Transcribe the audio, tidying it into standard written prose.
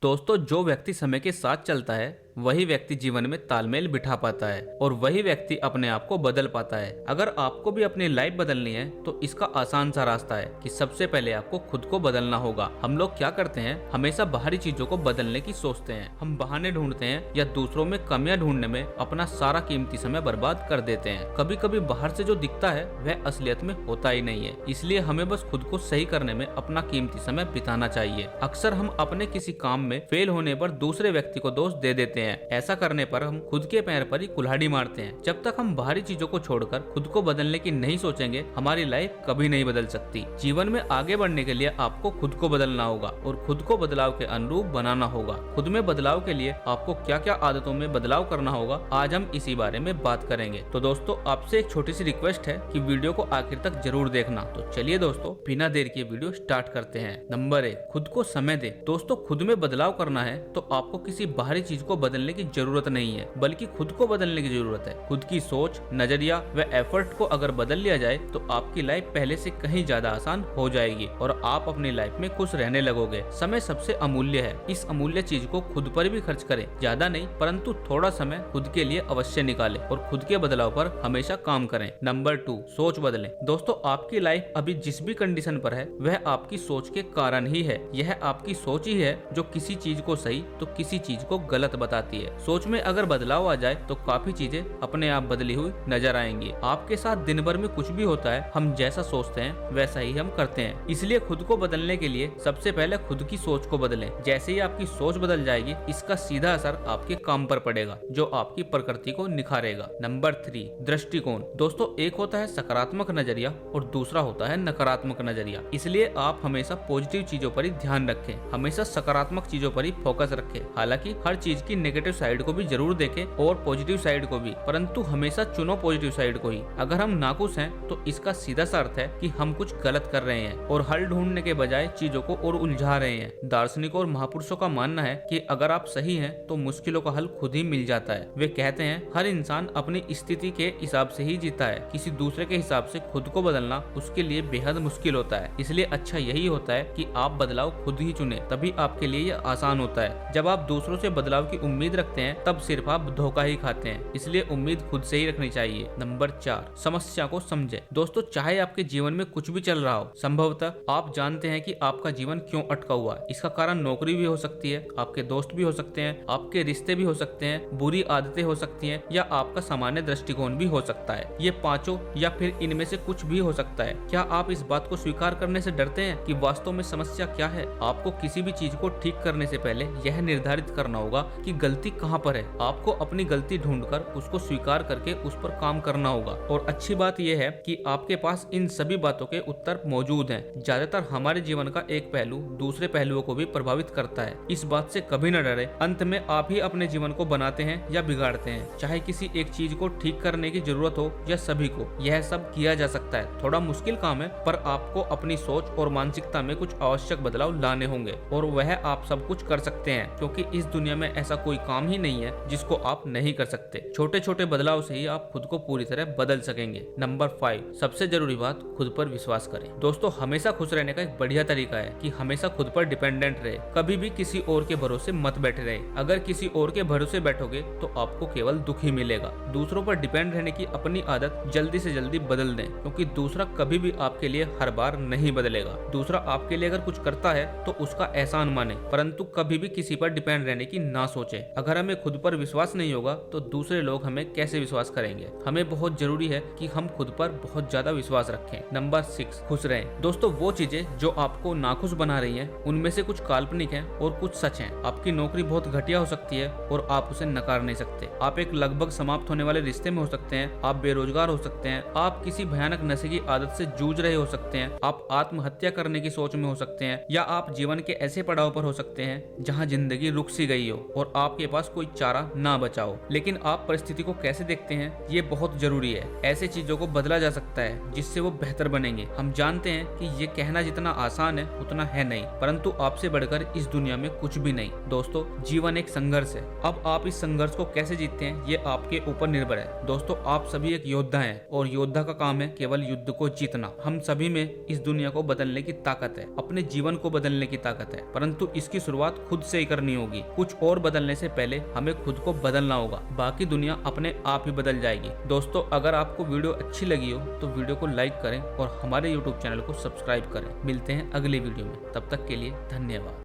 दोस्तों, जो व्यक्ति समय के साथ चलता है वही व्यक्ति जीवन में तालमेल बिठा पाता है और वही व्यक्ति अपने आप को बदल पाता है। अगर आपको भी अपनी लाइफ बदलनी है तो इसका आसान सा रास्ता है कि सबसे पहले आपको खुद को बदलना होगा। हम लोग क्या करते हैं, हमेशा बाहरी चीजों को बदलने की सोचते हैं। हम बहाने ढूंढते हैं या दूसरों में कमियां ढूंढने में अपना सारा कीमती समय बर्बाद कर देते हैं। कभी कभी बाहर से जो दिखता है वह असलियत में होता ही नहीं है, इसलिए हमें बस खुद को सही करने में अपना कीमती समय बिताना चाहिए। अक्सर हम अपने किसी काम में फेल होने पर दूसरे व्यक्ति को दोष दे देते हैं। ऐसा करने पर हम खुद के पैर पर ही कुल्हाड़ी मारते हैं। जब तक हम बाहरी चीजों को छोड़कर खुद को बदलने की नहीं सोचेंगे, हमारी लाइफ कभी नहीं बदल सकती। जीवन में आगे बढ़ने के लिए आपको खुद को बदलना होगा और खुद को बदलाव के अनुरूप बनाना होगा। खुद में बदलाव के लिए आपको क्या क्या आदतों में बदलाव करना होगा, आज हम इसी बारे में बात करेंगे। तो दोस्तों, आपसे एक छोटी सी रिक्वेस्ट है कि वीडियो को आखिर तक जरूर देखना। तो चलिए दोस्तों, बिना देर किए वीडियो स्टार्ट करते हैं। नंबर 1, खुद को समय दे। दोस्तों, खुद में बदलाव करना है तो आपको किसी बाहरी चीज को बदलने की जरूरत नहीं है, बल्कि खुद को बदलने की जरूरत है। खुद की सोच, नजरिया व एफर्ट को अगर बदल लिया जाए तो आपकी लाइफ पहले से कहीं ज्यादा आसान हो जाएगी और आप अपनी लाइफ में खुश रहने लगोगे। समय सबसे अमूल्य है। इस अमूल्य चीज को खुद पर भी खर्च करें। ज्यादा नहीं, परंतु थोड़ा समय खुद के लिए अवश्य निकालें और खुद के बदलाव पर हमेशा काम करें। नंबर 2, सोच बदलें। दोस्तों, आपकी लाइफ अभी जिस भी कंडीशन पर है वह आपकी सोच के कारण ही है। यह आपकी सोच ही है जो किसी चीज को सही तो किसी चीज को गलत बताती है। सोच में अगर बदलाव आ जाए तो काफी चीजें अपने आप बदली हुई नजर आएंगी। आपके साथ दिन भर में कुछ भी होता है, हम जैसा सोचते हैं वैसा ही हम करते हैं। इसलिए खुद को बदलने के लिए सबसे पहले खुद की सोच को बदलें। जैसे ही आपकी सोच बदल जाएगी, इसका सीधा असर आपके काम पर पड़ेगा, जो आपकी प्रकृति को निखारेगा। नंबर 3, दृष्टिकोण। दोस्तों, एक होता है सकारात्मक नजरिया और दूसरा होता है नकारात्मक नजरिया। इसलिए आप हमेशा पॉजिटिव चीजों पर ही ध्यान रखें, हमेशा सकारात्मक चीजों पर ही फोकस रखें। हालांकि हर चीज की नेगेटिव साइड को भी जरूर देखें और पॉजिटिव साइड को भी, परंतु हमेशा चुनो पॉजिटिव साइड को ही। अगर हम नाखुश हैं तो इसका सीधा सा अर्थ है कि हम कुछ गलत कर रहे हैं और हल ढूंढने के बजाय चीजों को और उलझा रहे हैं। दार्शनिकों और महापुरुषों का मानना है कि अगर आप सही हैं तो मुश्किलों का हल खुद ही मिल जाता है। वे कहते हैं हर इंसान अपनी स्थिति के हिसाब से ही जीता है। किसी दूसरे के हिसाब से खुद को बदलना उसके लिए बेहद मुश्किल होता है। इसलिए अच्छा यही होता है कि आप बदलाव खुद ही चुने, तभी आपके लिए यह आसान होता है। जब आप दूसरों से बदलाव की उम्मीद रखते हैं तब सिर्फ आप धोखा ही खाते हैं। इसलिए उम्मीद खुद से ही रखनी चाहिए। नंबर 4, समस्या को समझे। दोस्तों, चाहे आपके जीवन में कुछ भी चल रहा हो, संभवतः आप जानते हैं कि आपका जीवन क्यों अटका हुआ है। इसका कारण नौकरी भी हो सकती है, आपके दोस्त भी हो सकते हैं, आपके रिश्ते भी हो सकते हैं, बुरी आदतें हो सकती हैं या आपका सामान्य दृष्टिकोण भी हो सकता है। ये पांचों या फिर इनमें से कुछ भी हो सकता है। क्या आप इस बात को स्वीकार करने से डरते हैं कि वास्तव में समस्या क्या है? आपको किसी भी चीज को ठीक करने से पहले यह निर्धारित करना होगा कि गलती कहाँ पर है। आपको अपनी गलती ढूंढकर उसको स्वीकार करके उस पर काम करना होगा। और अच्छी बात यह है कि आपके पास इन सभी बातों के उत्तर मौजूद हैं। ज्यादातर हमारे जीवन का एक पहलू दूसरे पहलुओं को भी प्रभावित करता है। इस बात से कभी न डरे। अंत में आप ही अपने जीवन को बनाते हैं या बिगाड़ते हैं। चाहे किसी एक चीज को ठीक करने की जरूरत हो या सभी को, यह सब किया जा सकता है। थोड़ा मुश्किल काम है, पर आपको अपनी सोच और मानसिकता में कुछ आवश्यक बदलाव लाने होंगे और वह आप सब कुछ कर सकते हैं, क्योंकि इस दुनिया में ऐसा कोई काम ही नहीं है जिसको आप नहीं कर सकते। छोटे छोटे बदलाव से ही आप खुद को पूरी तरह बदल सकेंगे। नंबर 5, सबसे जरूरी बात, खुद पर विश्वास करें। दोस्तों, हमेशा खुश रहने का एक बढ़िया तरीका है कि हमेशा खुद पर डिपेंडेंट रहे। कभी भी किसी और के भरोसे मत बैठे रहे। अगर किसी और के भरोसे बैठोगे तो आपको केवल दुख ही मिलेगा। दूसरों पर डिपेंड रहने की अपनी आदत जल्दी से जल्दी बदल दें, क्योंकि दूसरा कभी भी आपके लिए हर बार नहीं बदलेगा। दूसरा आपके लिए अगर कुछ करता है तो उसका एहसान माने, परंतु कभी भी किसी पर डिपेंड रहने की ना सोचे। अगर हमें खुद पर विश्वास नहीं होगा तो दूसरे लोग हमें कैसे विश्वास करेंगे? हमें बहुत जरूरी है कि हम खुद पर बहुत ज्यादा विश्वास रखें। नंबर 6, खुश रहें। दोस्तों, वो चीजें जो आपको नाखुश बना रही हैं, उनमें से कुछ काल्पनिक हैं और कुछ सच हैं। आपकी नौकरी बहुत घटिया हो सकती है और आप उसे नकार नहीं सकते। आप एक लगभग समाप्त होने वाले रिश्ते में हो सकते हैं, आप बेरोजगार हो सकते हैं, आप किसी भयानक नशे की आदत से जूझ रहे हो सकते हैं, आप आत्महत्या करने की सोच में हो सकते हैं, या आप जीवन के ऐसे पड़ाव पर हो सकते हैं जहां जिंदगी रुक सी गई हो और आप आपके पास कोई चारा ना बचा हो। लेकिन आप परिस्थिति को कैसे देखते हैं ये बहुत जरूरी है। ऐसे चीजों को बदला जा सकता है जिससे वो बेहतर बनेंगे। हम जानते हैं कि ये कहना जितना आसान है उतना है नहीं, परंतु आपसे बढ़कर इस दुनिया में कुछ भी नहीं। दोस्तों, जीवन एक संघर्ष है। अब आप इस संघर्ष को कैसे जीतते हैं ये आपके ऊपर निर्भर है। दोस्तों, आप सभी एक योद्धा हैं और योद्धा का काम है केवल युद्ध को जीतना। हम सभी में इस दुनिया को बदलने की ताकत है, अपने जीवन को बदलने की ताकत है, परंतु इसकी शुरुआत खुद से ही करनी होगी। कुछ और बदलने से पहले हमें खुद को बदलना होगा, बाकी दुनिया अपने आप ही बदल जाएगी। दोस्तों, अगर आपको वीडियो अच्छी लगी हो तो वीडियो को लाइक करें और हमारे YouTube चैनल को सब्सक्राइब करें। मिलते हैं अगले वीडियो में, तब तक के लिए धन्यवाद।